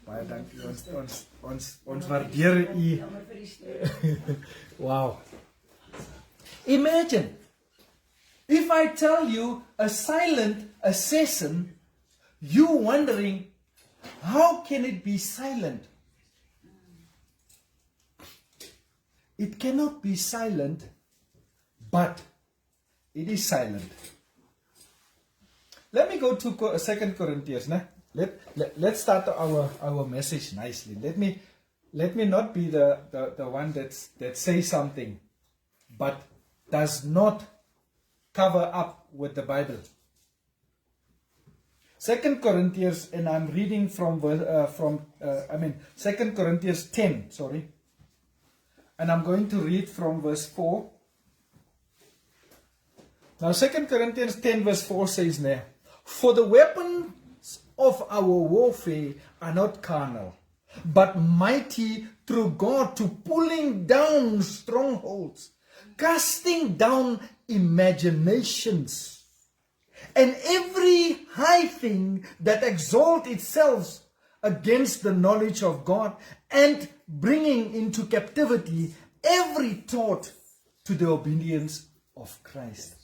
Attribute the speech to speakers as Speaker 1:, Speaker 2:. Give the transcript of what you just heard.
Speaker 1: Baie dankie. Ons waardeer u. Wow. Imagine if I tell you a silent assassin, you wondering, how can it be silent? It cannot be silent, but it is silent. Let me go to 2 Corinthians. Let's start our message nicely. Let me not be the one that says something, but does not cover up with the Bible. 2 Corinthians, and I'm reading from 2 Corinthians 10, sorry. And I'm going to read from verse 4. Now 2 Corinthians 10 verse 4 says there, for the weapons of our warfare are not carnal, but mighty through God to pulling down strongholds, casting down imaginations, and every high thing that exalts itself against the knowledge of God, and bringing into captivity every thought to the obedience of Christ.